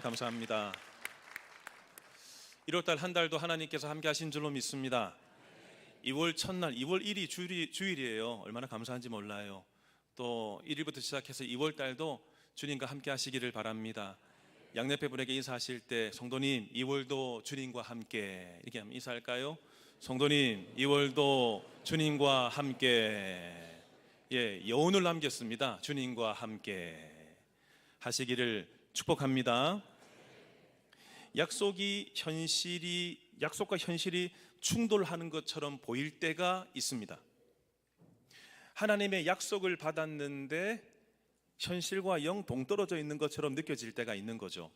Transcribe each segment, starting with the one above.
감사합니다. 1월달 한 달도 하나님께서 함께 하신 줄로 믿습니다. 2월 첫날 2월 1일이 주일이에요. 얼마나 감사한지 몰라요. 또 1일부터 시작해서 2월달도 주님과 함께 하시기를 바랍니다. 양옆에 분에게 인사하실 때 성도님 2월도 주님과 함께 이렇게 하면 인사할까요? 성도님 2월도 주님과 함께, 여운을 남겼습니다. 주님과 함께 하시기를 축복합니다. 약속과 현실이 충돌하는 것처럼 보일 때가 있습니다. 하나님의 약속을 받았는데 현실과 영 동떨어져 있는 것처럼 느껴질 때가 있는 거죠.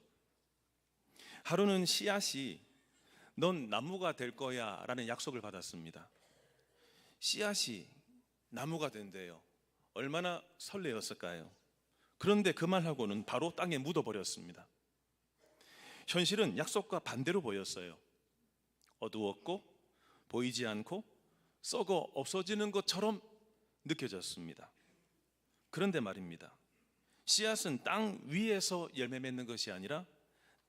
하루는 씨앗이 넌 나무가 될 거야 라는 약속을 받았습니다. 씨앗이 나무가 된대요. 얼마나 설레었을까요? 그런데 그 말하고는 바로 땅에 묻어버렸습니다. 현실은 약속과 반대로 보였어요. 어두웠고 보이지 않고 썩어 없어지는 것처럼 느껴졌습니다. 그런데 말입니다, 씨앗은 땅 위에서 열매 맺는 것이 아니라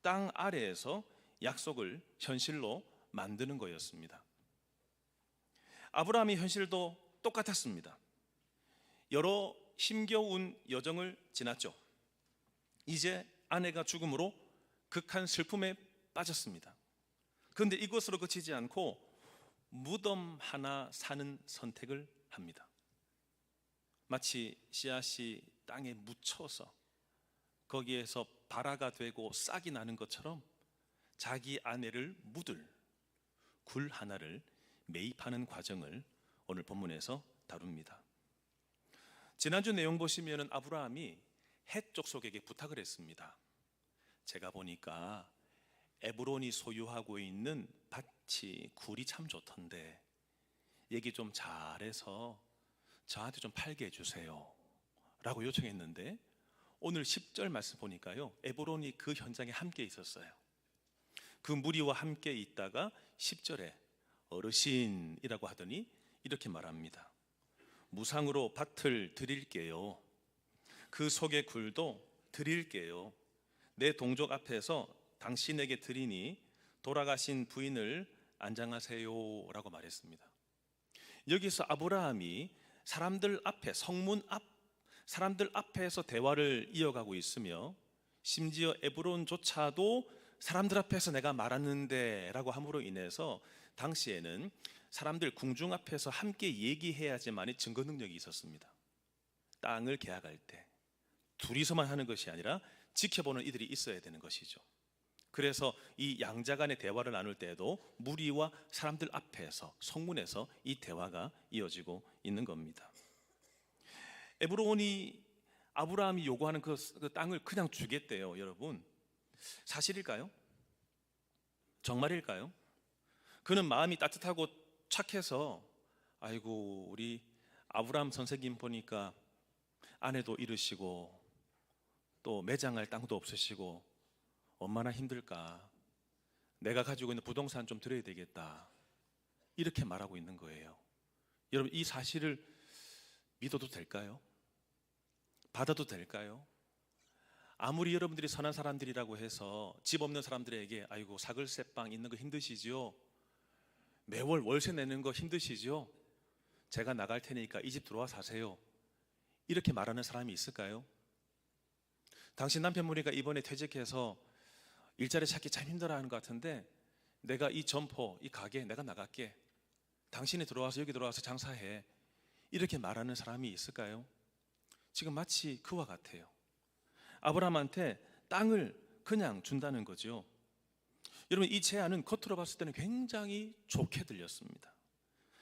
땅 아래에서 약속을 현실로 만드는 거였습니다. 아브라함의 현실도 똑같았습니다. 여러 힘겨운 여정을 지났죠. 이제 아내가 죽음으로 극한 슬픔에 빠졌습니다. 그런데 이것으로 그치지 않고 무덤 하나 사는 선택을 합니다. 마치 씨앗이 땅에 묻혀서 거기에서 발화가 되고 싹이 나는 것처럼 자기 아내를 묻을 굴 하나를 매입하는 과정을 오늘 본문에서 다룹니다. 지난주 내용 보시면 아브라함이 헷 족속에게 부탁을 했습니다. 제가 보니까 에브론이 소유하고 있는 밭이 굴이 참 좋던데 얘기 좀 잘해서 저한테 좀 팔게 해주세요 라고 요청했는데, 오늘 10절 말씀 보니까요, 에브론이 그 현장에 함께 있었어요. 그 무리와 함께 있다가 10절에 어르신이라고 하더니 이렇게 말합니다. 무상으로 밭을 드릴게요. 그 속의 굴도 드릴게요. 내 동족 앞에서 당신에게 드리니 돌아가신 부인을 안장하세요 라고 말했습니다. 여기서 아브라함이 사람들 앞에, 성문 앞 사람들 앞에서 대화를 이어가고 있으며, 심지어 에브론조차도 사람들 앞에서 내가 말하는데 라고 함으로 인해서 당시에는 사람들 궁중 앞에서 함께 얘기해야지만이 증거 능력이 있었습니다. 땅을 계약할 때 둘이서만 하는 것이 아니라 지켜보는 이들이 있어야 되는 것이죠. 그래서 이 양자 간의 대화를 나눌 때에도 무리와 사람들 앞에서, 성문에서 이 대화가 이어지고 있는 겁니다. 에브론이 아브라함이 요구하는 그 땅을 그냥 주겠대요. 여러분, 사실일까요? 정말일까요? 그는 마음이 따뜻하고 착해서 아이고 우리 아브라함 선생님 보니까 아내도 잃으시고 또 매장할 땅도 없으시고 얼마나 힘들까, 내가 가지고 있는 부동산 좀 드려야 되겠다, 이렇게 말하고 있는 거예요. 여러분, 이 사실을 믿어도 될까요? 받아도 될까요? 아무리 여러분들이 선한 사람들이라고 해서 집 없는 사람들에게 아이고 사글세빵 있는 거 힘드시죠? 매월 월세 내는 거 힘드시죠? 제가 나갈 테니까 이 집 들어와 사세요, 이렇게 말하는 사람이 있을까요? 당신 남편분이가 이번에 퇴직해서 일자리 찾기 참 힘들어하는 것 같은데 내가 이 점포, 이 가게 내가 나갈게, 당신이 들어와서 여기 들어와서 장사해, 이렇게 말하는 사람이 있을까요? 지금 마치 그와 같아요. 아브라함한테 땅을 그냥 준다는 거죠. 여러분, 이 제안은 겉으로 봤을 때는 굉장히 좋게 들렸습니다.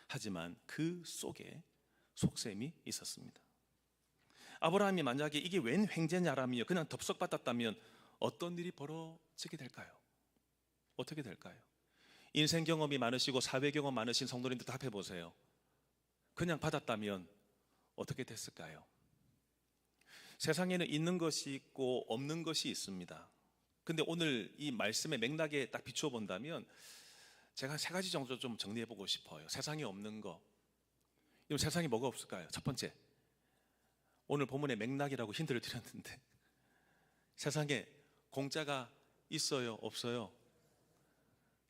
하지만 그 속에 속셈이 있었습니다. 아브라함이 만약에 이게 웬 횡재냐라며 그냥 덥석 받았다면 어떤 일이 벌어지게 될까요? 어떻게 될까요? 인생 경험이 많으시고 사회 경험 많으신 성도님들 답해 보세요. 그냥 받았다면 어떻게 됐을까요? 세상에는 있는 것이 있고 없는 것이 있습니다. 근데 오늘 이 말씀의 맥락에 딱 비추어 본다면 제가 세 가지 정도 좀 정리해 보고 싶어요. 세상에 없는 거. 이 세상에 뭐가 없을까요? 첫 번째, 오늘 본문의 맥락이라고 힌트를 드렸는데 세상에 공짜가 있어요? 없어요?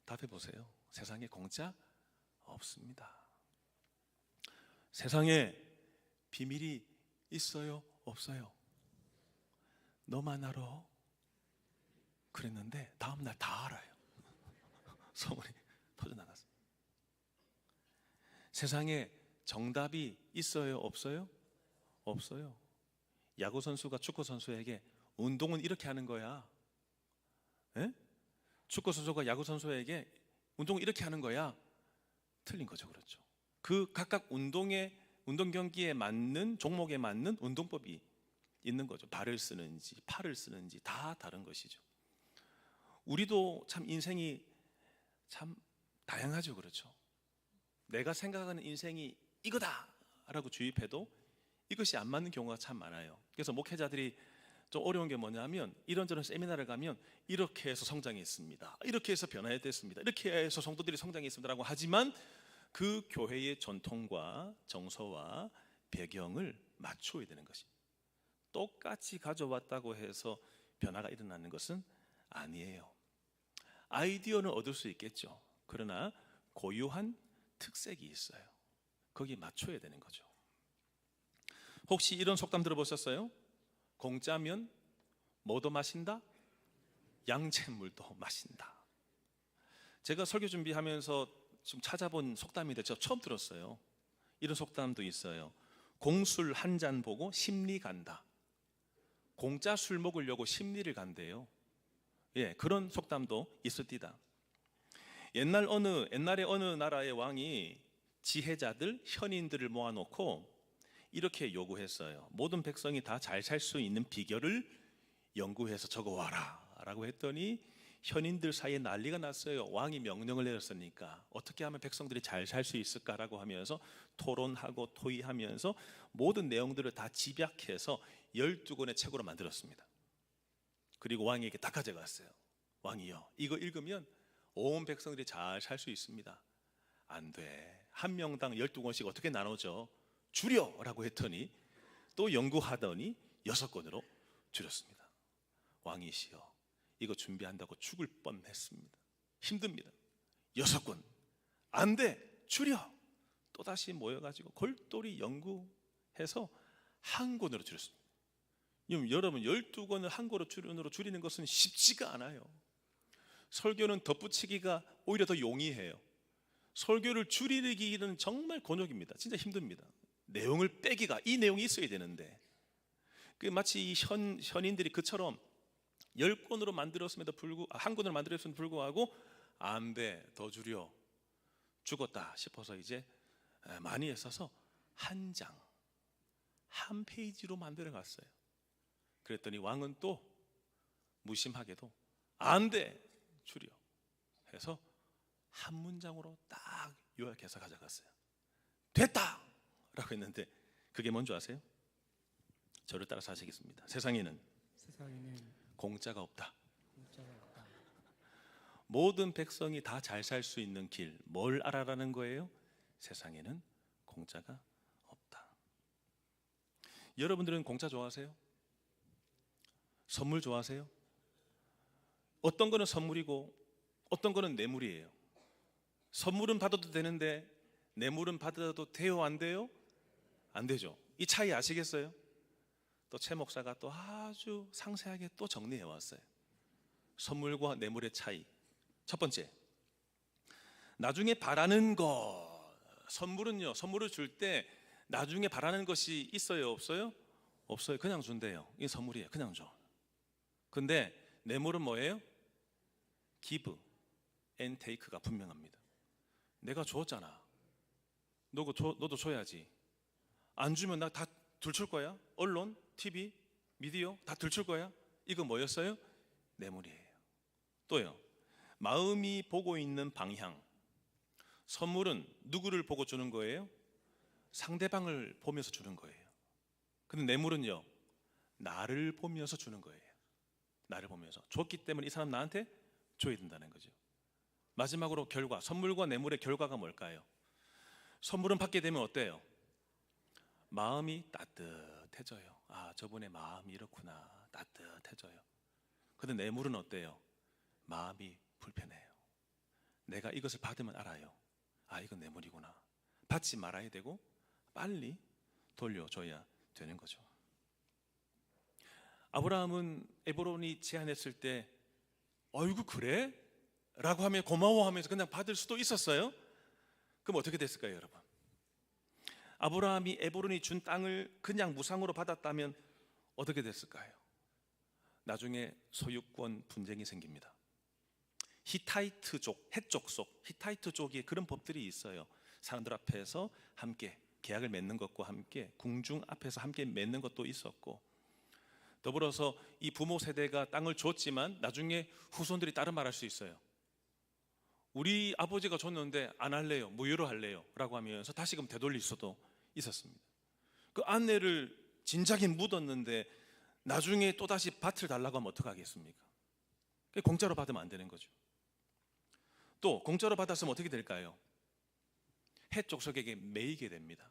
답해 보세요. 세상에 공짜 없습니다. 세상에 비밀이 있어요? 없어요? 너만 알아? 그랬는데 다음날 다 알아요. 소문이 터져나갔어요. 세상에 정답이 있어요? 없어요? 없어요. 야구 선수가 축구 선수에게 운동은 이렇게 하는 거야. 에? 축구 선수가 야구 선수에게 운동은 이렇게 하는 거야. 틀린 거죠. 그렇죠. 그 각각 운동 경기에 맞는 종목에 맞는 운동법이 있는 거죠. 발을 쓰는지 팔을 쓰는지 다 다른 것이죠. 우리도 참 인생이 참 다양하죠. 그렇죠. 내가 생각하는 인생이 이거다라고 주입해도 이것이 안 맞는 경우가 참 많아요. 그래서 목회자들이 좀 어려운 게 뭐냐면 이런저런 세미나를 가면 이렇게 해서 성장했습니다, 이렇게 해서 변화했습니다, 이렇게 해서 성도들이 성장했습니다라고 하지만 그 교회의 전통과 정서와 배경을 맞춰야 되는 것입니다. 똑같이 가져왔다고 해서 변화가 일어나는 것은 아니에요. 아이디어는 얻을 수 있겠죠. 그러나 고유한 특색이 있어요. 거기에 맞춰야 되는 거죠. 혹시 이런 속담 들어보셨어요? 공짜면 뭐도 마신다? 양잿물도 마신다. 제가 설교 준비하면서 좀 찾아본 속담인데 저 처음 들었어요. 이런 속담도 있어요. 공술 한 잔 보고 심리 간다. 공짜 술 먹으려고 심리를 간대요. 예, 그런 속담도 있었디다. 옛날에 어느 나라의 왕이 지혜자들, 현인들을 모아놓고 이렇게 요구했어요. 모든 백성이 다 잘 살 수 있는 비결을 연구해서 적어와라 라고 했더니 현인들 사이에 난리가 났어요. 왕이 명령을 내렸으니까 어떻게 하면 백성들이 잘 살 수 있을까라고 하면서 토론하고 토의하면서 모든 내용들을 다 집약해서 12권의 책으로 만들었습니다. 그리고 왕에게 다 가져갔어요. 왕이요, 이거 읽으면 온 백성들이 잘 살 수 있습니다. 안 돼. 한 명당 12권씩 어떻게 나누죠? 줄여라고 했더니 또 연구하더니 6권으로 줄였습니다. 왕이시여, 이거 준비한다고 죽을 뻔했습니다. 힘듭니다. 6권 안 돼, 줄여. 또다시 모여가지고 골똘히 연구해서 한 권으로 줄였습니다. 여러분 12권을 한 권으로 줄이는 것은 쉽지가 않아요. 설교는 덧붙이기가 오히려 더 용이해요. 설교를 줄이기는 정말 곤욕입니다. 진짜 힘듭니다. 내용을 빼기가, 이 내용이 있어야 되는데 마치 이 현인들이 그처럼 10권으로 만들었음에도 불구하고 한 권으로 만들었음에도 불구하고 안 돼, 더 줄여, 죽었다 싶어서 이제 많이 애써서 한 장, 한 페이지로 만들어 갔어요. 그랬더니 왕은 또 무심하게도 안 돼, 줄여 해서 한 문장으로 딱 요약해서 가져갔어요. 됐다 라고 했는데 그게 뭔지 아세요? 저를 따라서 하시겠습니다. 세상에는 공짜가 없다. 모든 백성이 다 잘 살 수 있는 길, 뭘 알아라는 거예요? 세상에는 공짜가 없다. 여러분들은 공짜 좋아하세요? 선물 좋아하세요? 어떤 거는 선물이고 어떤 거는 뇌물이에요. 선물은 받아도 되는데 뇌물은 받아도 돼요, 안 돼요? 안 되죠. 이 차이 아시겠어요? 또 최 목사가 또 아주 상세하게 또 정리해 왔어요. 선물과 뇌물의 차이. 첫 번째, 나중에 바라는 것. 선물은요, 선물을 줄 때 나중에 바라는 것이 있어요, 없어요? 없어요. 그냥 준대요. 이게 선물이에요. 그냥 줘. 근데 뇌물은 뭐예요? give and take가 분명합니다. 내가 줬잖아. 너도 줘야지. 안 주면 나 다 들출 거야. 언론, TV, 미디어 다 들출 거야. 이거 뭐였어요? 뇌물이에요. 또요, 마음이 보고 있는 방향. 선물은 누구를 보고 주는 거예요? 상대방을 보면서 주는 거예요. 근데 뇌물은요, 나를 보면서 주는 거예요. 나를 보면서 줬기 때문에 이 사람 나한테 줘야 된다는 거죠. 마지막으로 결과, 선물과 뇌물의 결과가 뭘까요? 선물은 받게 되면 어때요? 마음이 따뜻해져요. 아, 저분의 마음이 이렇구나. 따뜻해져요. 근데 뇌물은 어때요? 마음이 불편해요. 내가 이것을 받으면 알아요. 아, 이건 내 물이구나. 받지 말아야 되고 빨리 돌려줘야 되는 거죠. 아브라함은 에브론이 제안했을 때 어이구 그래? 라고 하면 고마워하면서 그냥 받을 수도 있었어요. 그럼 어떻게 됐을까요, 여러분? 아브라함이 에브론이 준 땅을 그냥 무상으로 받았다면 어떻게 됐을까요? 나중에 소유권 분쟁이 생깁니다. 히타이트족, 헷족속, 히타이트족이 그런 법들이 있어요. 사람들 앞에서 함께 계약을 맺는 것과 함께 궁중 앞에서 함께 맺는 것도 있었고, 더불어서 이 부모 세대가 땅을 줬지만 나중에 후손들이 다른 말 할 수 있어요. 우리 아버지가 줬는데 안 할래요, 무효로 할래요 라고 하면서 다시금 되돌릴 수도 있었습니다. 그 아내를 진작에 묻었는데 나중에 또다시 밭을 달라고 하면 어떡하겠습니까? 공짜로 받으면 안 되는 거죠. 또 공짜로 받았으면 어떻게 될까요? 헷족속에게 매이게 됩니다.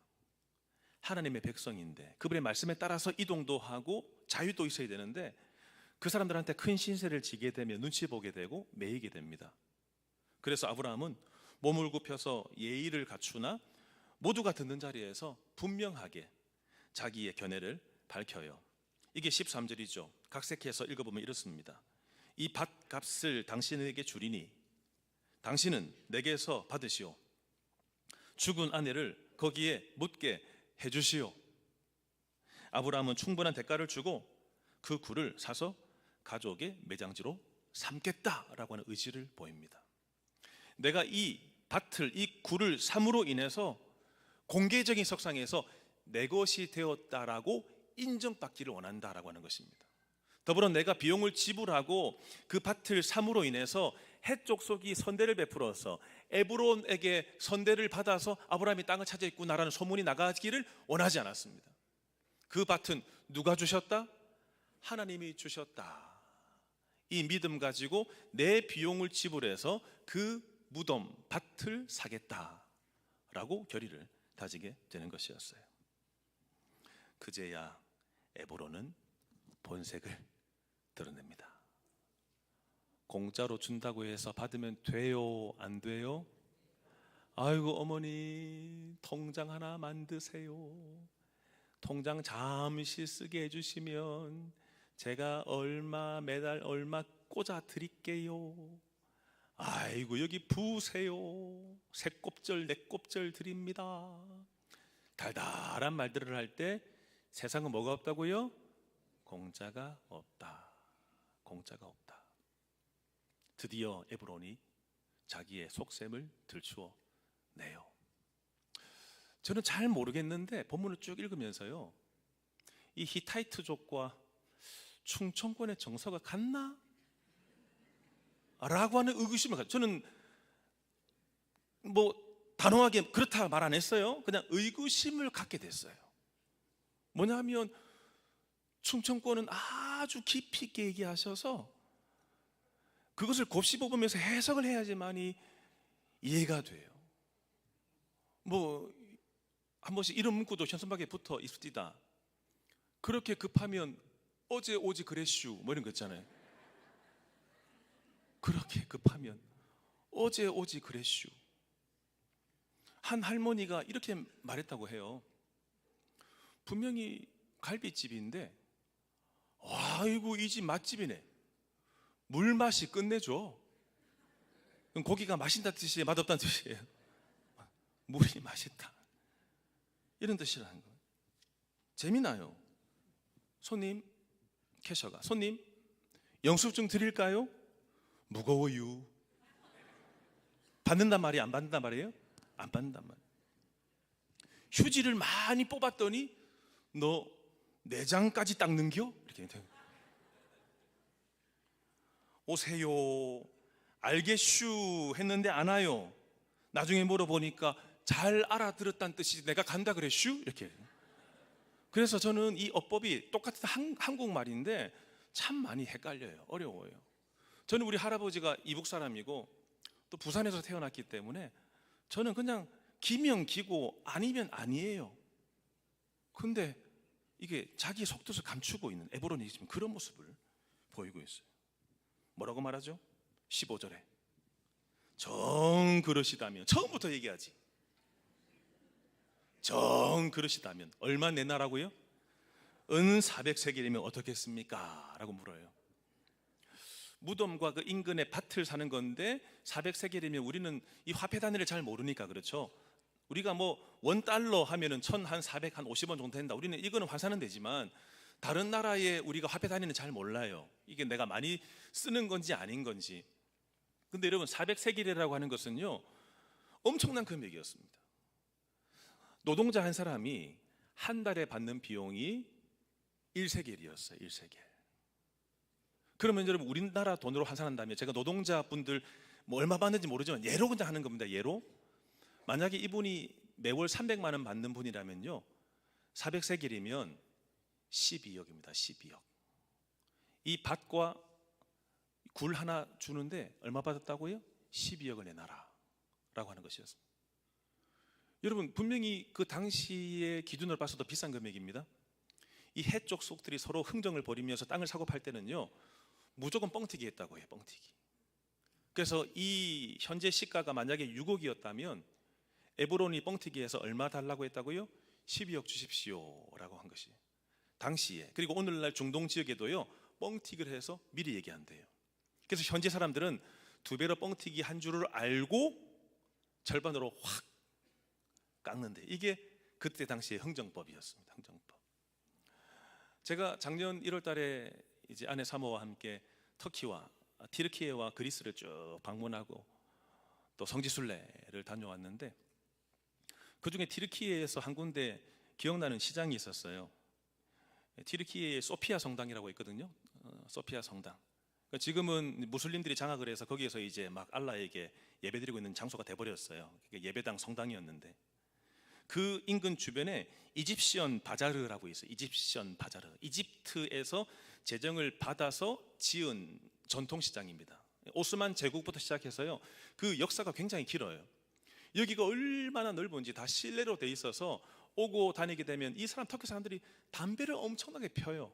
하나님의 백성인데 그분의 말씀에 따라서 이동도 하고 자유도 있어야 되는데 그 사람들한테 큰 신세를 지게 되면 눈치 보게 되고 매이게 됩니다. 그래서 아브라함은 몸을 굽혀서 예의를 갖추나 모두가 듣는 자리에서 분명하게 자기의 견해를 밝혀요. 이게 13절이죠. 각색해서 읽어보면 이렇습니다. 이 밭값을 당신에게 주리니 당신은 내게서 받으시오. 죽은 아내를 거기에 묻게 해주시오. 아브라함은 충분한 대가를 주고 그 굴을 사서 가족의 매장지로 삼겠다라고 하는 의지를 보입니다. 내가 이 밭을, 이 굴을 삼으로 인해서 공개적인 석상에서 내 것이 되었다라고 인정받기를 원한다라고 하는 것입니다. 더불어 내가 비용을 지불하고 그 밭을 삼으로 인해서 헷족속이 선대를 베풀어서 에브론에게 선대를 받아서 아브라함이 땅을 차지했구나라는 소문이 나가기를 원하지 않았습니다. 그 밭은 누가 주셨다? 하나님이 주셨다. 이 믿음 가지고 내 비용을 지불해서 그 무덤, 밭을 사겠다라고 결의를 다지게 되는 것이었어요. 그제야 에브론은 본색을 드러냅니다. 공짜로 준다고 해서 받으면 돼요? 안 돼요? 아이고 어머니 통장 하나 만드세요. 통장 잠시 쓰게 해주시면 제가 얼마 매달 얼마 꽂아 드릴게요. 아이고 여기 부으세요. 새 곱절 네 곱절 드립니다. 달달한 말들을 할 때 세상은 뭐가 없다고요? 공짜가 없다. 공짜가 없다. 드디어 에브론이 자기의 속셈을 들추어 내요. 저는 잘 모르겠는데 본문을 쭉 읽으면서요, 이 히타이트족과 충청권의 정서가 같나? 라고 하는 의구심을 가지고, 저는 뭐 단호하게 그렇다 말 안 했어요. 그냥 의구심을 갖게 됐어요. 뭐냐면 충청권은 아주 깊이 있게 얘기하셔서 그것을 곱씹어보면서 해석을 해야지만이 이해가 돼요. 뭐 한 번씩 이런 문구도 현선박에 붙어 있습니다. 그렇게 급하면 어제 오지 그랬슈 뭐 이런 거 있잖아요. 그렇게 급하면 어제 오지 그랬슈. 한 할머니가 이렇게 말했다고 해요. 분명히 갈비집인데 아이고 이 집 맛집이네. 물맛이 끝내줘. 고기가 마신다는 뜻이에요? 맛없다는 뜻이에요? 물이 맛있다 이런 뜻이라는 거예요. 재미나요. 손님 캐셔가 손님 영수증 드릴까요? 무거워요. 받는단 말이에요? 안 받는단 말이에요? 안 받는단 말이에요. 휴지를 많이 뽑았더니 너 내장까지 닦는겨? 이렇게 오세요 알겠슈 했는데 안 와요. 나중에 물어보니까 잘 알아들었다는 뜻이 내가 간다 그랬슈? 이렇게. 그래서 저는 이 어법이 똑같은 한국말인데 참 많이 헷갈려요. 어려워요. 저는 우리 할아버지가 이북 사람이고 또 부산에서 태어났기 때문에 저는 그냥 기면 기고 아니면 아니에요. 근데 이게 자기 속뜻을 감추고 있는 에브론이 지금 그런 모습을 보이고 있어요. 뭐라고 말하죠? 15절에 정 그러시다면, 처음부터 얘기하지. 정 그러시다면 얼마 내놔라고요? 은 400세겔이면 어떻겠습니까? 라고 물어요. 무덤과 그 인근의 밭을 사는 건데 400세겔이면 우리는 이 화폐 단위를 잘 모르니까, 그렇죠? 우리가 뭐 $1 하면은 1,450원 정도 된다. 우리는 이거는 환산은 되지만 다른 나라의 우리가 화폐 단위는 잘 몰라요. 이게 내가 많이 쓰는 건지 아닌 건지. 근데 여러분, 400세겔이라고 하는 것은요, 엄청난 금액이었습니다. 노동자 한 사람이 한 달에 받는 비용이 1세겔이었어요. 1세겔. 그러면 여러분, 우리나라 돈으로 환산한다면, 제가 노동자분들 뭐 얼마 받는지 모르지만 예로 그냥 하는 겁니다. 예로 만약에 이분이 매월 300만 원 받는 분이라면요, 400세겔이면 12억입니다. 12억. 이 밭과 굴 하나 주는데 얼마 받았다고요? 12억을 내놔라 라고 하는 것이었습니다. 여러분, 분명히 그 당시의 기준으로 봐서도 비싼 금액입니다. 이 해쪽 속들이 서로 흥정을 벌이면서 땅을 사고 팔 때는요, 무조건 뻥튀기 했다고 해요. 뻥튀기. 그래서 이 현재 시가가 만약에 6억이었다면 에브론이 뻥튀기해서 얼마 달라고 했다고요? 12억 주십시오 라고 한 것이 당시에. 그리고 오늘날 중동 지역에도요, 뻥튀기를 해서 미리 얘기한대요. 그래서 현재 사람들은 두 배로 뻥튀기 한 줄을 알고 절반으로 확 깎는데, 이게 그때 당시의 흥정법이었습니다. 흥정법. 제가 작년 1월 달에 이제 아내 사모와 함께 터키와 티르키예와 그리스를 쭉 방문하고 또 성지순례를 다녀왔는데, 그 중에 티르키예에서 한 군데 기억나는 시장이 있었어요. 티르키예의 소피아 성당이라고 있거든요. 소피아 성당. 지금은 무슬림들이 장악을 해서 거기에서 이제 막 알라에게 예배드리고 있는 장소가 돼버렸어요. 예배당 성당이었는데, 그 인근 주변에 이집시언 바자르라고 있어요. 이집시언 바자르. 이집트에서 재정을 받아서 지은 전통시장입니다. 오스만 제국부터 시작해서요, 그 역사가 굉장히 길어요. 여기가 얼마나 넓은지 다 실내로 돼 있어서 오고 다니게 되면 이 사람, 터키 사람들이 담배를 엄청나게 펴요.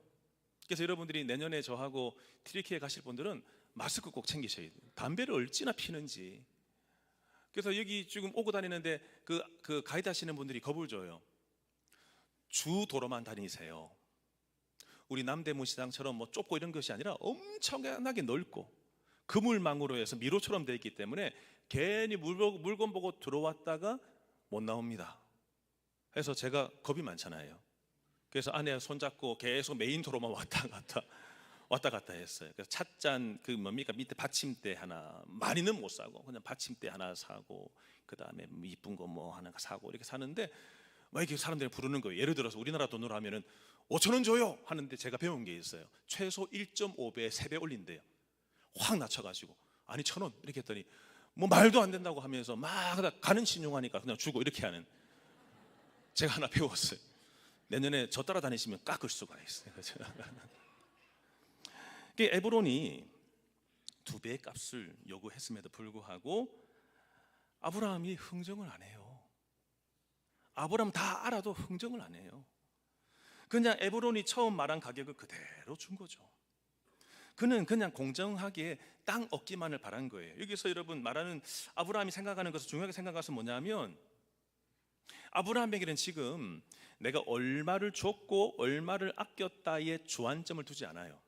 그래서 여러분들이 내년에 저하고 티르키예 가실 분들은 마스크 꼭 챙기셔야 돼요. 담배를 얼마나 피는지. 그래서 여기 지금 오고 다니는데 그 가이드 하시는 분들이 겁을 줘요. 주 도로만 다니세요. 우리 남대문 시장처럼 뭐 좁고 이런 것이 아니라 엄청나게 넓고 그물망으로 해서 미로처럼 되어 있기 때문에 괜히 물건 보고 들어왔다가 못 나옵니다. 그래서 제가 겁이 많잖아요. 그래서 아내와 손잡고 계속 메인 도로만 왔다 갔다 했어요. 그래서 찻잔 그 뭡니까 밑에 받침대 하나, 많이는 못 사고 그냥 받침대 하나 사고, 그 다음에 이쁜 거 뭐 하나 사고 이렇게 사는데, 막 이렇게 사람들이 부르는 거예요. 예를 들어서 우리나라 돈으로 하면은 5,000원 줘요 하는데, 제가 배운 게 있어요. 최소 1.5배, 3배 올린대요. 확 낮춰가지고 아니 1,000원 이렇게 했더니 뭐 말도 안 된다고 하면서 막 가는 신용하니까 그냥 주고 이렇게 하는, 제가 하나 배웠어요. 내년에 저 따라다니시면 깎을 수가 있어요. 에브론이 2배의 값을 요구했음에도 불구하고 아브라함이 흥정을 안 해요. 아브라함 다 알아도 흥정을 안 해요. 그냥 에브론이 처음 말한 가격을 그대로 준 거죠. 그는 그냥 공정하게 땅 얻기만을 바란 거예요. 여기서 여러분 말하는 아브라함이 생각하는 것을 중요하게 생각하는 것은 뭐냐면, 아브라함에게는 지금 내가 얼마를 줬고 얼마를 아꼈다에 주안점을 두지 않아요.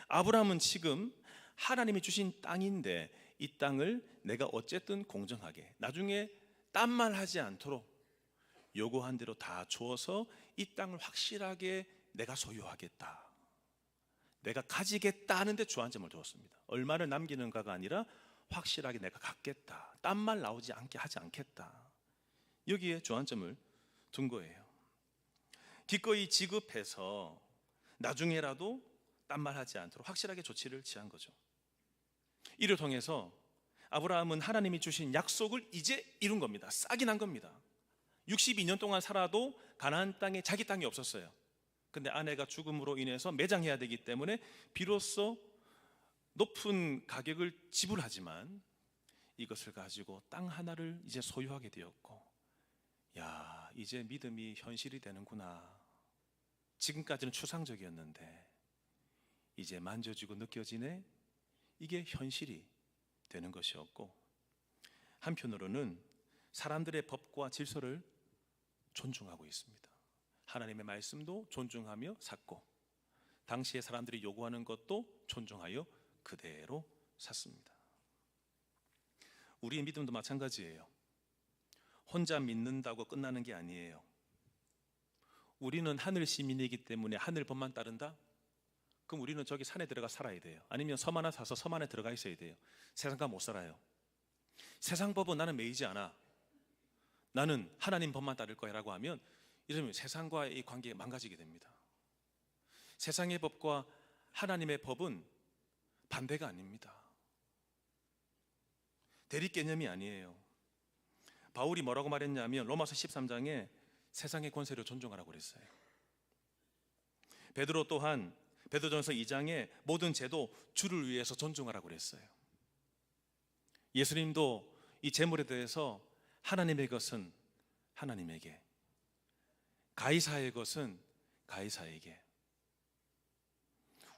아브라함은 지금 하나님이 주신 땅인데 이 땅을 내가 어쨌든 공정하게, 나중에 딴말 하지 않도록 요구한 대로 다 주어서 이 땅을 확실하게 내가 소유하겠다, 내가 가지겠다 하는데 주안점을 두었습니다. 얼마를 남기는가가 아니라 확실하게 내가 갖겠다, 딴말 나오지 않게 하지 않겠다, 여기에 주안점을 둔 거예요. 기꺼이 지급해서 나중에라도 딴말 하지 않도록 확실하게 조치를 취한 거죠. 이를 통해서 아브라함은 하나님이 주신 약속을 이제 이룬 겁니다. 싹이 난 겁니다. 62년 동안 살아도 가나안 땅에 자기 땅이 없었어요. 근데 아내가 죽음으로 인해서 매장해야 되기 때문에 비로소 높은 가격을 지불하지만 이것을 가지고 땅 하나를 이제 소유하게 되었고, 야, 이제 믿음이 현실이 되는구나. 지금까지는 추상적이었는데 이제 만져지고 느껴지네. 이게 현실이 되는 것이었고, 한편으로는 사람들의 법과 질서를 존중하고 있습니다. 하나님의 말씀도 존중하며 샀고, 당시에 사람들이 요구하는 것도 존중하여 그대로 샀습니다. 우리의 믿음도 마찬가지예요. 혼자 믿는다고 끝나는 게 아니에요. 우리는 하늘 시민이기 때문에 하늘 법만 따른다? 그럼 우리는 저기 산에 들어가 살아야 돼요. 아니면 섬 하나 사서 섬 안에 들어가 있어야 돼요. 세상과 못 살아요. 세상 법은 나는 매이지 않아. 나는 하나님 법만 따를 거야 라고 하면, 이러면 세상과의 이 관계가 망가지게 됩니다. 세상의 법과 하나님의 법은 반대가 아닙니다. 대립 개념이 아니에요. 바울이 뭐라고 말했냐면 로마서 13장에 세상의 권세를 존중하라고 그랬어요. 베드로 또한 베드로전서 2장에 모든 제도 주를 위해서 존중하라고 그랬어요. 예수님도 이 재물에 대해서 하나님의 것은 하나님에게, 가이사의 것은 가이사에게.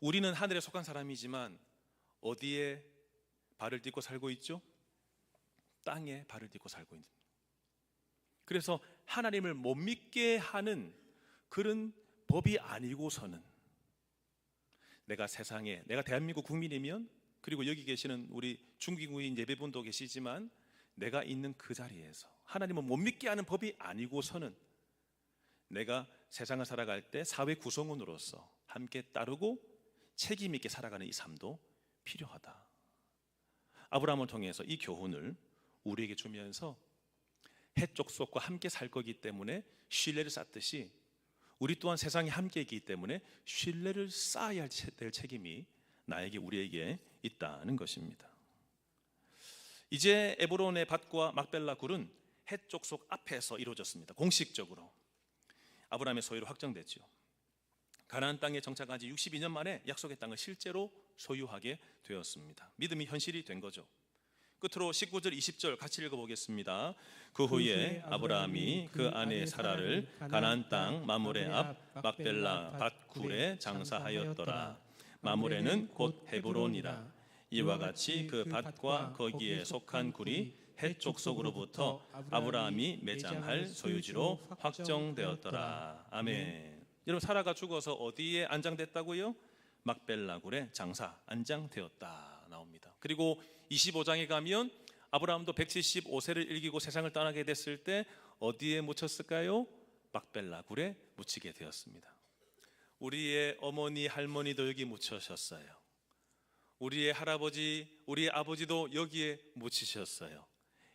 우리는 하늘에 속한 사람이지만 어디에 발을 딛고 살고 있죠? 땅에 발을 딛고 살고 있는. 그래서 하나님을 못 믿게 하는 그런 법이 아니고서는, 내가 세상에, 내가 대한민국 국민이면, 그리고 여기 계시는 우리 중기구인 예배분도 계시지만, 내가 있는 그 자리에서 하나님을 못 믿게 하는 법이 아니고서는 내가 세상을 살아갈 때 사회 구성원으로서 함께 따르고 책임 있게 살아가는 이 삶도 필요하다. 아브라함을 통해서 이 교훈을 우리에게 주면서 해쪽 속과 함께 살 거기 때문에 신뢰를 쌓듯이, 우리 또한 세상에 함께 있기 때문에 신뢰를 쌓아야 될 책임이 나에게, 우리에게 있다는 것입니다. 이제 에브론의 밭과 막벨라 굴은 해쪽 속 앞에서 이루어졌습니다. 공식적으로 아브라함의 소유로 확정됐죠. 가나안 땅에 정착한 지 62년 만에 약속의 땅을 실제로 소유하게 되었습니다. 믿음이 현실이 된 거죠. 끝으로 19절 20절 같이 읽어보겠습니다. 그 후에 아브라함이 그 아내 사라를 가나안 땅 마므레 앞 막벨라 밭굴에 장사하였더라. 마므레는 곧 헤브론이라. 이와 같이 그 밭과 거기에 속한 굴이 해쪽 속으로부터 아브라함이 매장할 소유지로 확정되었더라. 아멘. 여러분, 사라가 죽어서 어디에 안장됐다고요? 막벨라 굴에 장사 안장되었다 나옵니다. 그리고 25장에 가면 아브라함도 175세를 일기고 세상을 떠나게 됐을 때 어디에 묻혔을까요? 막벨라 굴에 묻히게 되었습니다. 우리의 어머니 할머니도 여기 묻히셨어요. 우리의 할아버지, 우리의 아버지도 여기에 묻히셨어요.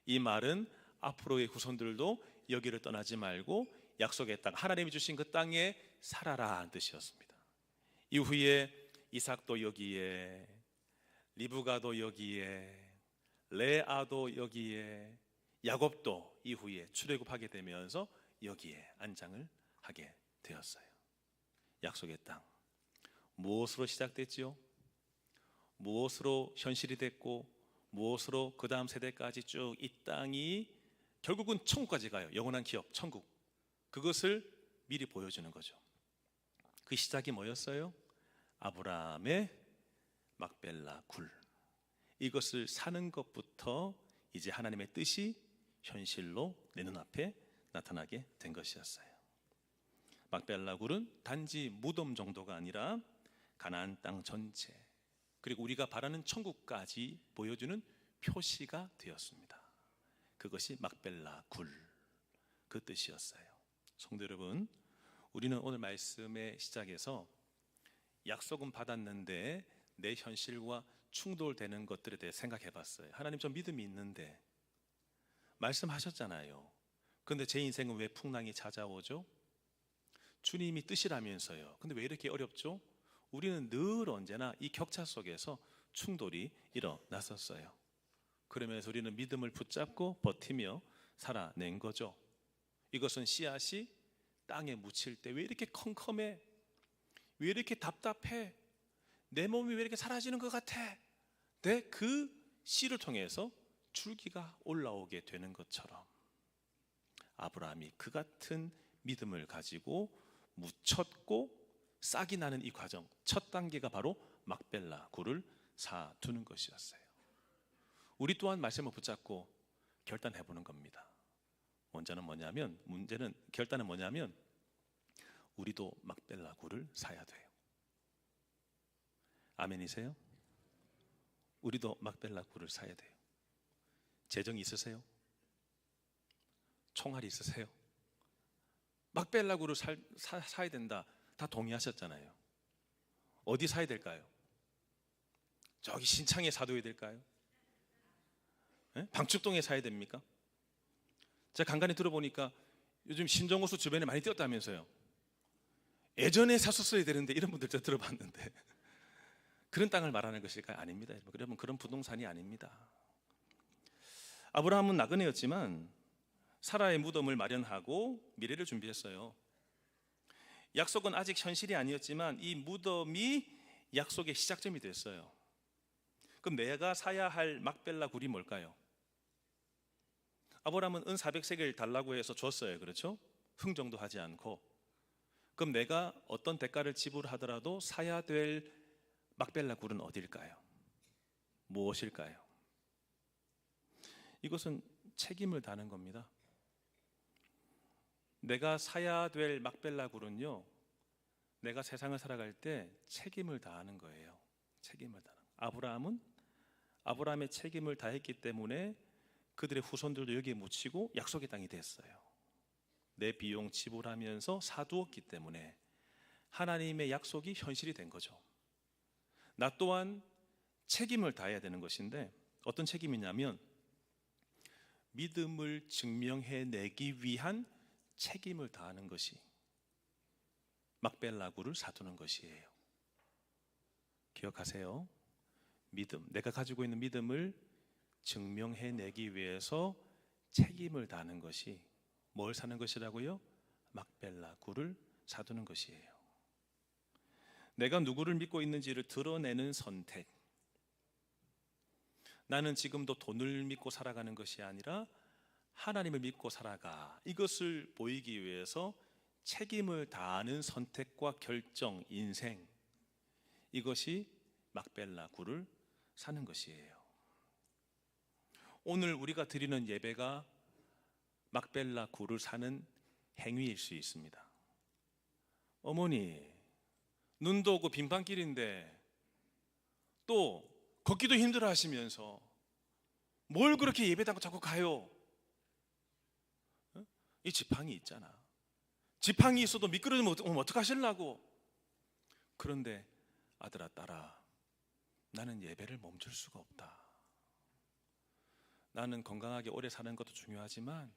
이 말은 앞으로의 후손들도 여기를 떠나지 말고 약속의 땅, 하나님이 주신 그 땅에 살아라 뜻이었습니다. 이후에 이삭도 여기에, 리브가도 여기에, 레아도 여기에, 야곱도 이후에 출애굽하게 되면서 여기에 안장을 하게 되었어요. 약속의 땅, 무엇으로 시작됐지요? 무엇으로 현실이 됐고, 무엇으로 그 다음 세대까지 쭉 이 땅이 결국은 천국까지 가요. 영원한 기업, 천국. 그것을 미리 보여주는 거죠. 그 시작이 뭐였어요? 아브라함의 막벨라 굴. 이것을 사는 것부터 이제 하나님의 뜻이 현실로 내 눈앞에 나타나게 된 것이었어요. 막벨라 굴은 단지 무덤 정도가 아니라 가나안 땅 전체, 그리고 우리가 바라는 천국까지 보여주는 표시가 되었습니다. 그것이 막벨라 굴, 그 뜻이었어요. 성도 여러분, 우리는 오늘 말씀의 시작에서 약속은 받았는데 내 현실과 충돌되는 것들에 대해 생각해 봤어요. 하나님, 저 믿음이 있는데 말씀하셨잖아요. 그런데 제 인생은 왜 풍랑이 찾아오죠? 주님이 뜻이라면서요. 근데 왜 이렇게 어렵죠? 우리는 늘 언제나 이 격차 속에서 충돌이 일어났었어요. 그러면서 우리는 믿음을 붙잡고 버티며 살아낸 거죠. 이것은 씨앗이 땅에 묻힐 때 왜 이렇게 컴컴해? 왜 이렇게 답답해? 내 몸이 왜 이렇게 사라지는 것 같아? 그 씨를 통해서 줄기가 올라오게 되는 것처럼 아브라함이 그 같은 믿음을 가지고 묻혔고 싹이 나는 이 과정, 첫 단계가 바로 막벨라 굴을 사두는 것이었어요. 우리 또한 말씀을 붙잡고 결단해 보는 겁니다. 결단은 뭐냐면 우리도 막벨라 굴을 사야 돼요. 아멘이세요? 우리도 막벨라 굴을 사야 돼요. 재정이 있으세요? 총알이 있으세요? 막벨라 굴을 사야 된다. 다 동의하셨잖아요. 어디 사야 될까요? 저기 신창에 사둬야 될까요? 방축동에 사야 됩니까? 제가 간간히 들어보니까 요즘 신정호수 주변에 많이 뛰었다면서요. 예전에 샀었어야 되는데 이런 분들 제가 들어봤는데 그런 땅을 말하는 것일까요? 아닙니다. 여러분, 그런 부동산이 아닙니다. 아브라함은 나그네였지만 사라의 무덤을 마련하고 미래를 준비했어요. 약속은 아직 현실이 아니었지만 이 무덤이 약속의 시작점이 됐어요. 그럼 내가 사야 할 막벨라 굴이 뭘까요? 아브라함은 은 400세겔 달라고 해서 줬어요. 그렇죠? 흥정도 하지 않고. 그럼 내가 어떤 대가를 지불하더라도 사야 될 막벨라 굴은 어딜까요? 무엇일까요? 이것은 책임을 다하는 겁니다. 내가 사야 될 막벨라 굴은요, 내가 세상을 살아갈 때 책임을 다하는 거예요. 책임을 다하는. 아브라함의 책임을 다했기 때문에 그들의 후손들도 여기에 묻히고 약속의 땅이 됐어요. 내 비용 지불하면서 사두었기 때문에 하나님의 약속이 현실이 된 거죠. 나 또한 책임을 다해야 되는 것인데 어떤 책임이냐면 믿음을 증명해내기 위한 책임을 다하는 것이 막벨라 굴을 사두는 것이에요. 기억하세요. 믿음, 내가 가지고 있는 믿음을 증명해내기 위해서 책임을 다하는 것이 뭘 사는 것이라고요? 막벨라 굴을 사두는 것이에요. 내가 누구를 믿고 있는지를 드러내는 선택. 나는 지금도 돈을 믿고 살아가는 것이 아니라 하나님을 믿고 살아가. 이것을 보이기 위해서 책임을 다하는 선택과 결정, 인생. 이것이 막벨라 굴을 사는 것이에요. 오늘 우리가 드리는 예배가 막벨라 굴을 사는 행위일 수 있습니다. 어머니, 눈도 오고 빈방길인데 또 걷기도 힘들어 하시면서 뭘 그렇게 예배당을 자꾸 가요? 이 지팡이 있잖아. 지팡이 있어도 미끄러지면 어떡하실라고? 그런데 아들아, 딸아, 나는 예배를 멈출 수가 없다. 나는 건강하게 오래 사는 것도 중요하지만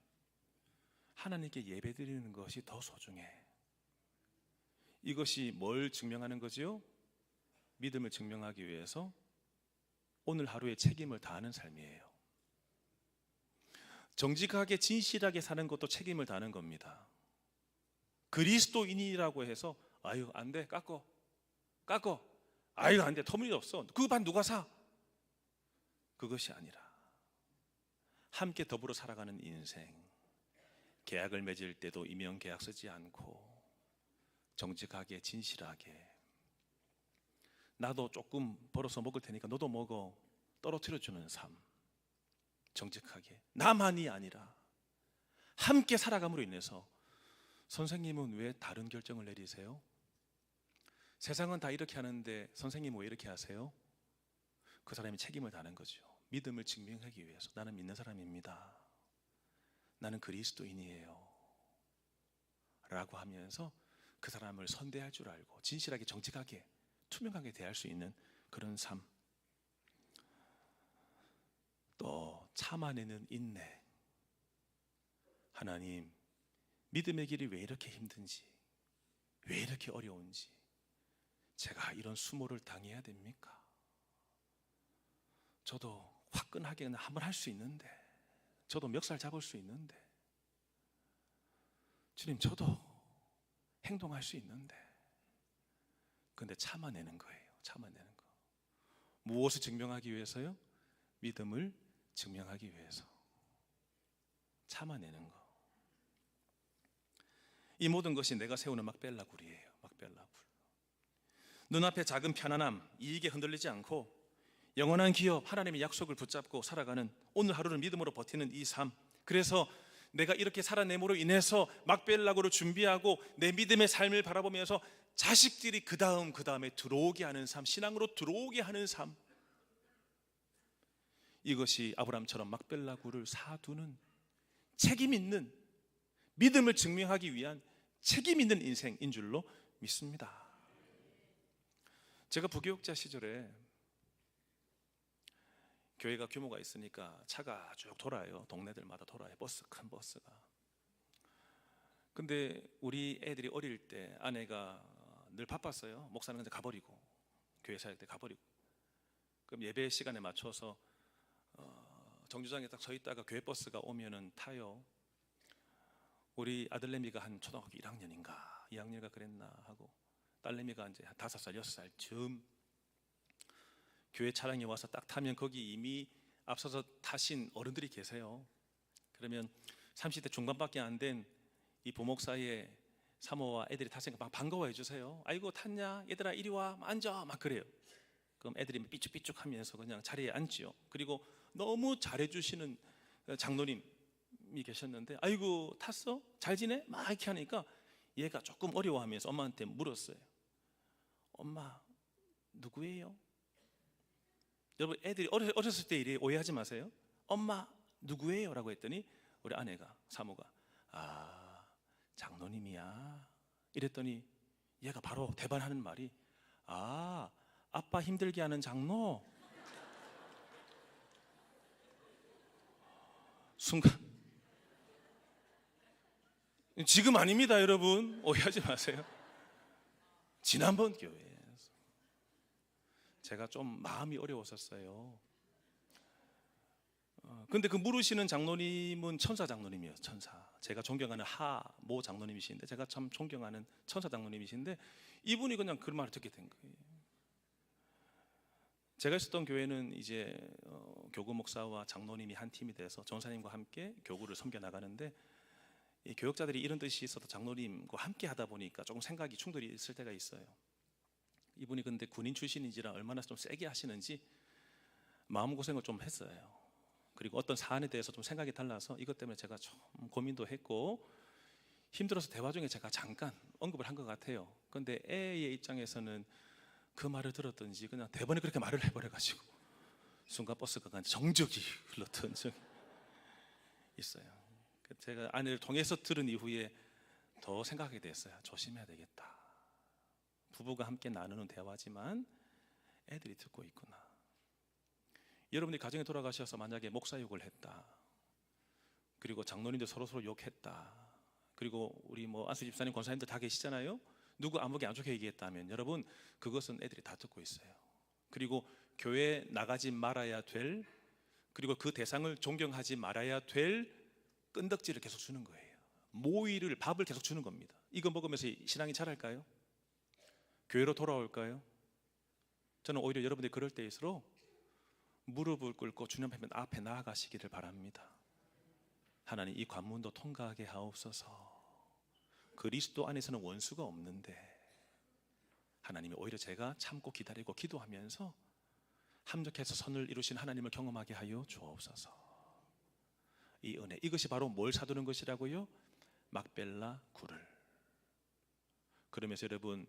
하나님께 예배 드리는 것이 더 소중해. 이것이 뭘 증명하는 거지요? 믿음을 증명하기 위해서 오늘 하루의 책임을 다하는 삶이에요. 정직하게 진실하게 사는 것도 책임을 다하는 겁니다. 그리스도인이라고 해서 아유 안 돼, 깎어 아유 안 돼, 터무니없어, 그 반 누가 사? 그것이 아니라 함께 더불어 살아가는 인생, 계약을 맺을 때도 임용 계약 쓰지 않고 정직하게 진실하게, 나도 조금 벌어서 먹을 테니까 너도 먹어, 떨어뜨려 주는 삶. 정직하게 나만이 아니라 함께 살아감으로 인해서. 선생님은 왜 다른 결정을 내리세요? 세상은 다 이렇게 하는데 선생님은 왜 이렇게 하세요? 그 사람이 책임을 다하는 거죠. 믿음을 증명하기 위해서. 나는 믿는 사람입니다. 나는 그리스도인이에요 라고 하면서 그 사람을 선대할 줄 알고 진실하게 정직하게 투명하게 대할 수 있는 그런 삶. 또 참아내는 인내. 하나님, 믿음의 길이 왜 이렇게 힘든지, 왜 이렇게 어려운지, 제가 이런 수모를 당해야 됩니까? 저도 화끈하게 한번 할 수 있는데, 저도 멱살 잡을 수 있는데, 주님 저도 행동할 수 있는데. 근데 참아내는 거예요. 참아내는 거. 무엇을 증명하기 위해서요? 믿음을 증명하기 위해서 참아내는 거. 이 모든 것이 내가 세우는 막벨라 굴이에요. 막벨라 굴. 눈앞에 작은 편안함, 이익에 흔들리지 않고 영원한 기업, 하나님의 약속을 붙잡고 살아가는 오늘 하루를 믿음으로 버티는 이 삶. 그래서 내가 이렇게 살아냄으로 인해서 막벨라고를 준비하고 내 믿음의 삶을 바라보면서 자식들이 그 다음에 들어오게 하는 삶, 신앙으로 들어오게 하는 삶. 이것이 아브라함처럼 막벨라고를 사두는 책임 있는, 믿음을 증명하기 위한 책임 있는 인생인 줄로 믿습니다. 제가 부교육자 시절에 교회가 규모가 있으니까 차가 쭉 돌아요. 동네들마다 돌아요. 큰 버스가. 근데 우리 애들이 어릴 때 아내가 늘 바빴어요. 목사는 이제 가버리고, 교회 사역 때 가버리고. 그럼 예배 시간에 맞춰서 정류장에 딱 서 있다가 교회 버스가 오면은 타요. 우리 아들내미가 한 초등학교 1학년인가 2학년인가 그랬나 하고, 딸내미가 이제 한 5살 6살 즈음 교회 차량에 와서 딱 타면 거기 이미 앞서서 타신 어른들이 계세요. 그러면 30대 중반밖에 안 된 이 부목사의 사모와 애들이 탔으니까 막 반가워해 주세요. 아이고 탔냐? 얘들아 이리 와, 앉아, 막 그래요. 그럼 애들이 삐죽삐죽 하면서 그냥 자리에 앉지요. 그리고 너무 잘해주시는 장로님이 계셨는데, 아이고 탔어? 잘 지내? 막 이렇게 하니까 얘가 조금 어려워하면서 엄마한테 물었어요. 엄마 누구예요? 여러분, 애들이 어렸을 때 이래 오해하지 마세요. 엄마 누구예요? 라고 했더니 우리 아내가, 사모가, 아 장로님이야 이랬더니 얘가 바로 대반하는 말이, 아 아빠 힘들게 하는 장로? 순간, 지금 아닙니다 여러분, 오해하지 마세요. 지난번 교회에서 제가 좀 마음이 어려웠었어요. 근데 그 물으시는 장로님은 천사 장로님이에요. 천사. 제가 존경하는 하모 장로님이신데, 제가 참 존경하는 천사 장로님이신데, 이분이 그냥 그 말을 듣게 된 거예요. 제가 있었던 교회는 이제 교구 목사와 장로님이 한 팀이 돼서 전사님과 함께 교구를 섬겨 나가는데, 이 교역자들이 이런 뜻이 있어도 장로님과 함께 하다 보니까 조금 생각이 충돌이 있을 때가 있어요. 이분이 근데 군인 출신인지라 얼마나 좀 세게 하시는지 마음고생을 좀 했어요. 그리고 어떤 사안에 대해서 좀 생각이 달라서 이것 때문에 제가 좀 고민도 했고 힘들어서 대화 중에 제가 잠깐 언급을 한 것 같아요. 근데 애의 입장에서는 그 말을 들었던지 그냥 대번에 그렇게 말을 해버려가지고 순간 버스가 정적이 흘렀던 적이 있어요. 제가 아내를 통해서 들은 이후에 더 생각하게 됐어요. 조심해야 되겠다. 부부가 함께 나누는 대화지만 애들이 듣고 있구나. 여러분이 가정에 돌아가셔서 만약에 목사욕을 했다, 그리고 장로님들 서로 욕했다, 그리고 우리 안수 집사님, 권사님들 다 계시잖아요. 누구 아무게 안 좋게 얘기했다면 여러분, 그것은 애들이 다 듣고 있어요. 그리고 교회 나가지 말아야 될, 그리고 그 대상을 존경하지 말아야 될 끈덕지를 계속 주는 거예요. 모이를, 밥을 계속 주는 겁니다. 이거 먹으면서 신앙이 자랄까요? 교회로 돌아올까요? 저는 오히려 여러분들이 그럴 때일수록 무릎을 꿇고 주님 앞에 나아가시기를 바랍니다. 하나님, 이 관문도 통과하게 하옵소서. 그리스도 안에서는 원수가 없는데 하나님이 오히려 제가 참고 기다리고 기도하면서 합력해서 선을 이루신 하나님을 경험하게 하여 주옵소서. 이 은혜, 이것이 바로 뭘 사두는 것이라고요? 막벨라 굴을. 그러면서 여러분,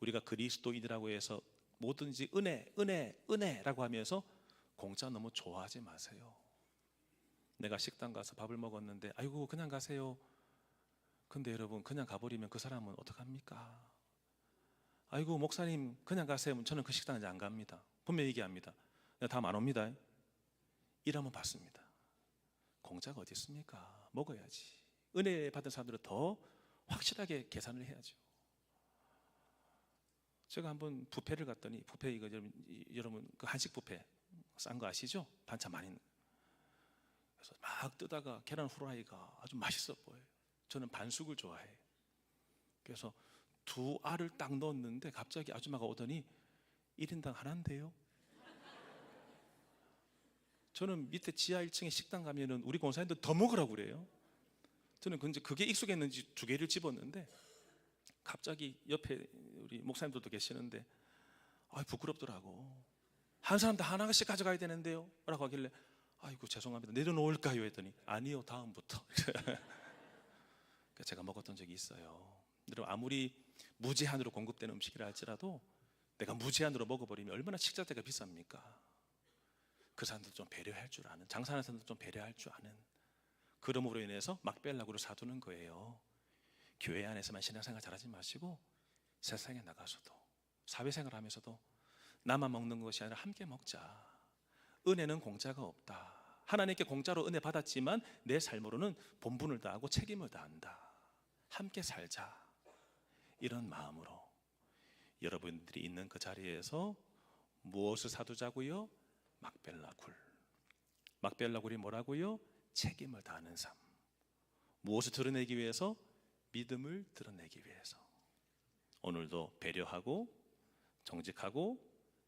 우리가 그리스도인이라고 해서 뭐든지 은혜라고 하면서 공짜 너무 좋아하지 마세요. 내가 식당 가서 밥을 먹었는데 아이고 그냥 가세요. 근데 여러분, 그냥 가버리면 그 사람은 어떡합니까? 아이고 목사님 그냥 가세요. 저는 그 식당 이제 안 갑니다. 분명히 얘기합니다. 내가 다음 안 옵니다. 일하면 받습니다. 공짜가 어디 있습니까? 먹어야지. 은혜 받은 사람들은 더 확실하게 계산을 해야죠. 제가 한번 뷔페를 갔더니, 뷔페 이거 여러분 그 한식 뷔페 싼 거 아시죠? 반찬 많이. 그래서 막 뜨다가 계란 후라이가 아주 맛있어 보여요. 저는 반숙을 좋아해요. 그래서 2알을 딱 넣었는데 갑자기 아줌마가 오더니 1인당 하나인데요. 저는 밑에 지하 1층에 식당 가면은 우리 권사님들 더 먹으라고 그래요. 저는 그게 익숙했는지 2개를 집었는데 갑자기 옆에 우리 목사님들도 계시는데 부끄럽더라고. 한 사람 다 하나씩 가져가야 되는데요 라고 하길래 아이고 죄송합니다, 내려놓을까요 했더니 아니요, 다음부터. 제가 먹었던 적이 있어요. 여러분, 아무리 무제한으로 공급되는 음식이라 할지라도 내가 무제한으로 먹어버리면 얼마나 식자재가 비쌉니까? 그 사람들 좀 배려할 줄 아는, 장사하는 사람들 좀 배려할 줄 아는, 그러므로 인해서 막벨라구를 사두는 거예요. 교회 안에서만 신앙생활 잘하지 마시고 세상에 나가서도, 사회생활 하면서도 나만 먹는 것이 아니라 함께 먹자. 은혜는 공짜가 없다. 하나님께 공짜로 은혜 받았지만 내 삶으로는 본분을 다하고 책임을 다한다. 함께 살자. 이런 마음으로 여러분들이 있는 그 자리에서 무엇을 사두자고요? 막벨라굴. 막벨라굴이 뭐라고요? 책임을 다하는 삶. 무엇을 드러내기 위해서? 믿음을 드러내기 위해서. 오늘도 배려하고 정직하고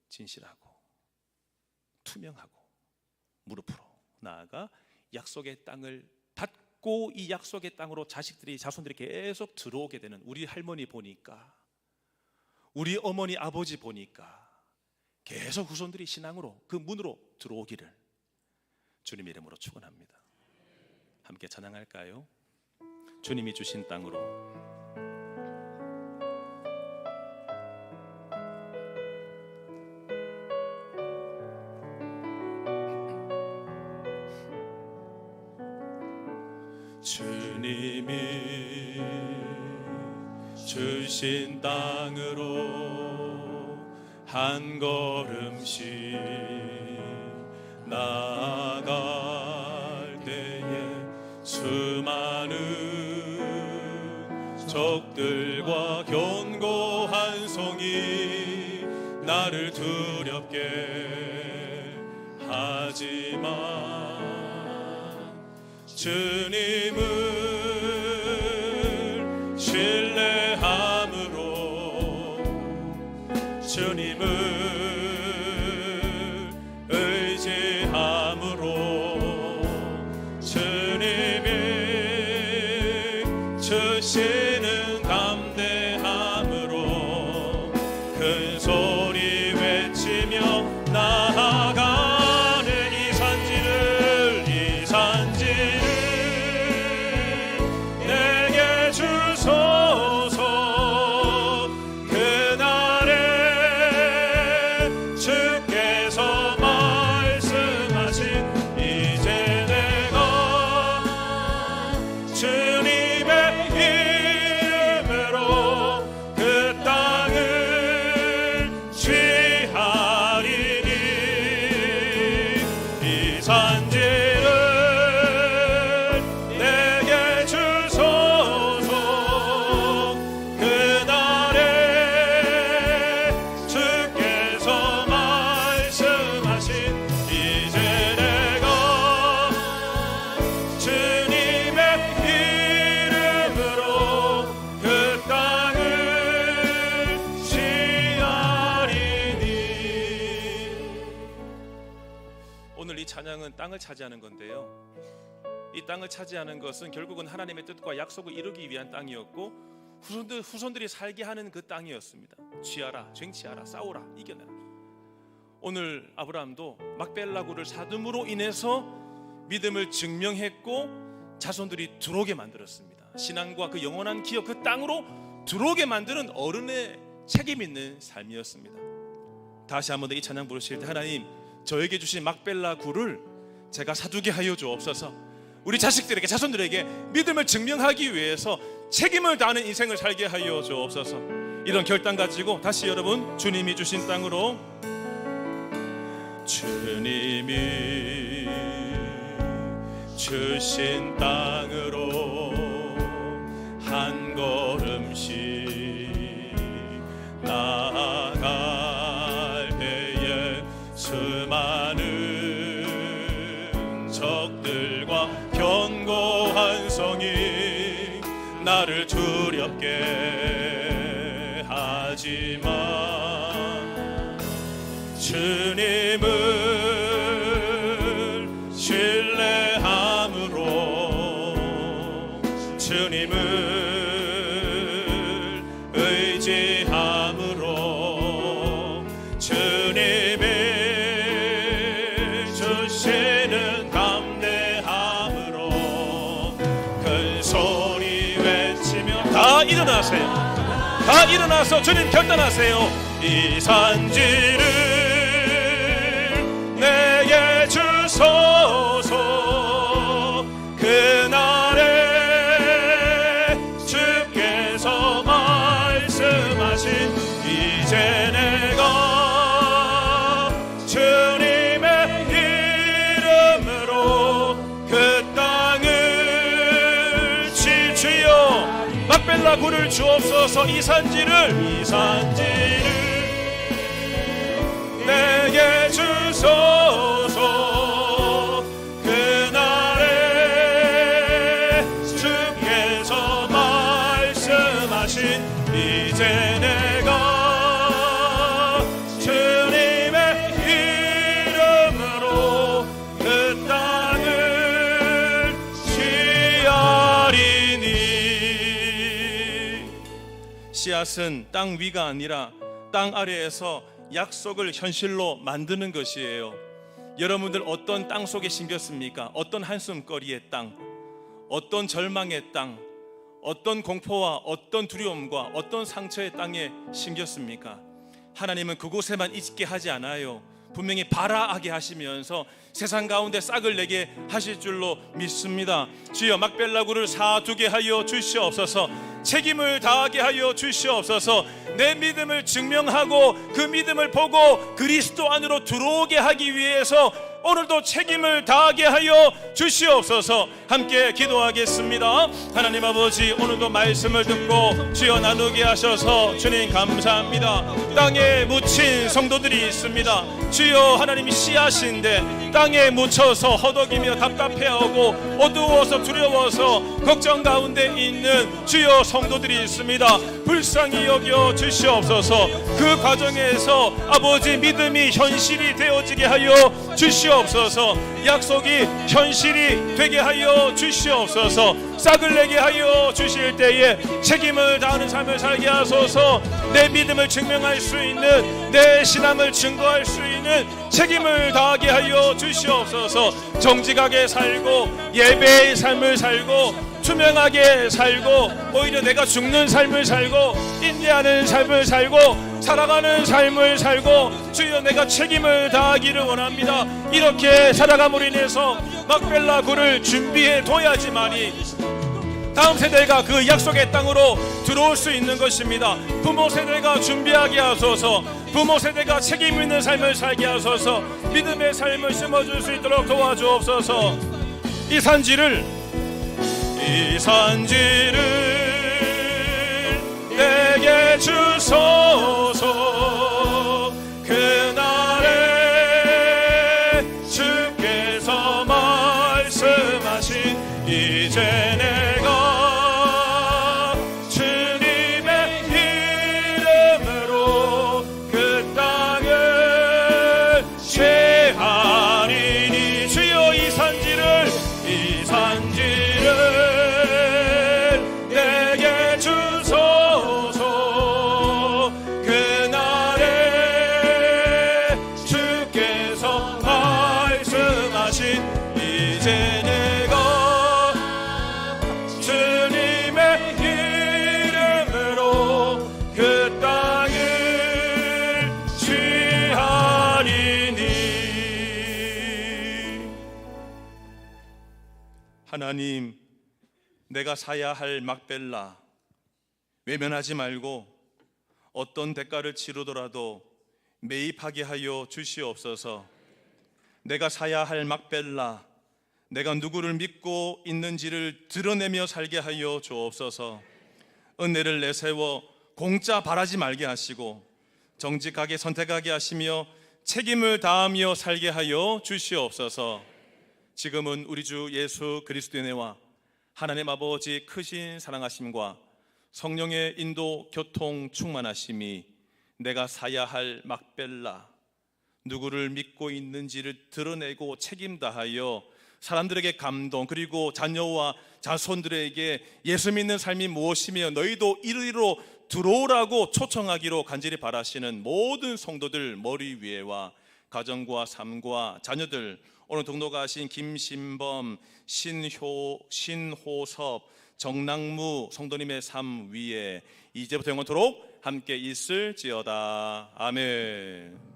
진실하고 투명하고 무릎으로 나아가 약속의 땅을 받고, 이 약속의 땅으로 자손들이 계속 들어오게 되는, 우리 할머니 보니까, 우리 어머니 아버지 보니까 계속 후손들이 신앙으로 그 문으로 들어오기를 주님 이름으로 축원합니다. 함께 찬양할까요? 주님이 주신 땅으로. 주님이 주신 땅으로 한 걸음씩 나아갈 때에 수많은 적들과 견고한 성이 나를 두렵게 하지만 주님을 신뢰함으로, 주님을 의지함으로, 주님이 주시는 담대함으로 큰 소리 외치며 나아가는 이 산지를 내게 주소서. 그날에 주께서 말씀하신 이제 내가 주님의 이름으로 그 땅을 취하리니 이 산지를 내게 주소서. 그날에 주께서 말씀하신 이제 내가 주님의 이름으로 그 땅을 취하리니. 오늘 이 찬양은 땅을 차지하는 건데요, 이 땅을 차지하는 것은 결국은 하나님의 뜻과 약속을 이루기 위한 땅이었고 후손들이 살게 하는 그 땅이었습니다. 취하라, 쟁취하라, 싸우라, 이겨내라. 오늘 아브라함도 막벨라굴을 사둠으로 인해서 믿음을 증명했고 자손들이 들어오게 만들었습니다. 신앙과 그 영원한 기업, 그 땅으로 들어오게 만드는 어른의 책임 있는 삶이었습니다. 다시 한번 더 이 찬양 부르실 때, 하나님 저에게 주신 막벨라굴을 제가 사두게 하여 주옵소서. 우리 자식들에게, 자손들에게 믿음을 증명하기 위해서 책임을 다하는 인생을 살게 하여 주옵소서. 이런 결단 가지고 다시 여러분, 주님이 주신 땅으로, 주님이 주신 땅으로 한 걸음씩 나아갈 때에 수많은 적들과 견고한 성이 나를 두렵게 하지만 주님을 신뢰함으로, 주님을 의지함으로, 주님이 결단하세요. 다 일어나서 주님 결단하세요. 이 산지를 내게 주소서. 그날에 주께서 말씀하신 이제 내가 주님의 이름으로 그 땅을 주여 막벨라 굴을 주옵소서. 이 산지를 내게 주소서. 그날에 주께서 말씀하신 이제 내가 주님의 이름으로 그 땅을 취하리니. 씨앗은 땅 위가 아니라 땅 아래에서 약속을 현실로 만드는 것이에요. 여러분들 어떤 땅 속에 심겼습니까? 어떤 한숨거리의 땅, 어떤 절망의 땅, 어떤 공포와 어떤 두려움과 어떤 상처의 땅에 심겼습니까? 하나님은 그곳에만 있게 하지 않아요. 분명히 발아하게 하시면서 세상 가운데 싹을 내게 하실 줄로 믿습니다. 주여 막벨라굴을 사두게 하여 주시옵소서. 책임을 다하게 하여 주시옵소서. 내 믿음을 증명하고 그 믿음을 보고 그리스도 안으로 들어오게 하기 위해서 오늘도 책임을 다하게 하여 주시옵소서. 함께 기도하겠습니다. 하나님 아버지, 오늘도 말씀을 듣고 주여 나누게 하셔서 주님 감사합니다. 땅에 묻힌 성도들이 있습니다. 주여 하나님이 씨앗인데 땅에 묻혀서 허덕이며 답답해하고 어두워서 두려워서 걱정 가운데 있는 주여 성도들이 있습니다. 불쌍히 여겨 주시옵소서. 그 과정에서 아버지 믿음이 현실이 되어지게 하여 주시옵소서. 약속이 현실이 되게 하여 주시옵소서. 싹을 내게 하여 주실 때에 책임을 다하는 삶을 살게 하소서. 내 믿음을 증명할 수 있는, 내 신앙을 증거할 수 있는 책임을 다하게 하여 주시옵소서. 정직하게 살고 예배의 삶을 살고 투명하게 살고 오히려 내가 죽는 삶을 살고 인내하는 삶을 살고 살아가는 삶을 살고 주여 내가 책임을 다하기를 원합니다. 이렇게 살아감으로 인해서 막벨라 굴을 준비해 둬야지만이 다음 세대가 그 약속의 땅으로 들어올 수 있는 것입니다. 부모 세대가 준비하게 하소서. 부모 세대가 책임 있는 삶을 살게 하소서. 믿음의 삶을 심어줄 수 있도록 도와주옵소서. 이 산지를 내게 주소서. 그날에 주께서 말씀하신 이제 내가 주님의 이름으로 그 땅을 취하리니. 주여 이 산지를 내게 주소서. 그날에 주께서 말씀하신 이제 내가 주님의 이름으로 그 땅을 취하리니. 하나님, 내가 사야 할 막벨라 외면하지 말고 어떤 대가를 치르더라도 매입하게 하여 주시옵소서. 내가 사야 할 막벨라, 내가 누구를 믿고 있는지를 드러내며 살게 하여 주옵소서. 은혜를 내세워 공짜 바라지 말게 하시고 정직하게 선택하게 하시며 책임을 다하며 살게 하여 주시옵소서. 지금은 우리 주 예수 그리스도의 은혜와 하나님 아버지 크신 사랑하심과 성령의 인도 교통 충만하심이 내가 사야 할 막벨라, 누구를 믿고 있는지를 드러내고 책임 다하여 사람들에게 감동, 그리고 자녀와 자손들에게 예수 믿는 삶이 무엇이며 너희도 이리로 들어오라고 초청하기로 간절히 바라시는 모든 성도들 머리 위에와 가정과 삶과 자녀들, 오늘 등록하신 김신범, 신호섭, 정낙무 성도님의 삶 위에 이제부터 영원토록 함께 있을지어다. 아멘.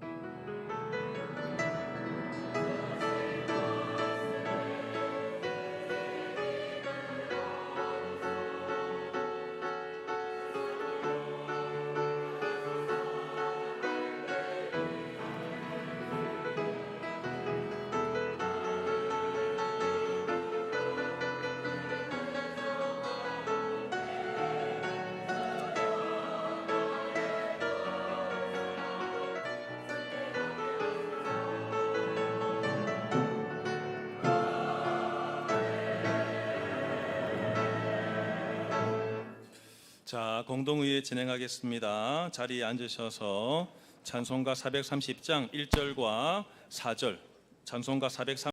자, 공동의회 진행하겠습니다. 자리에 앉으셔서 찬송가 430장 1절과 4절, 찬송가 430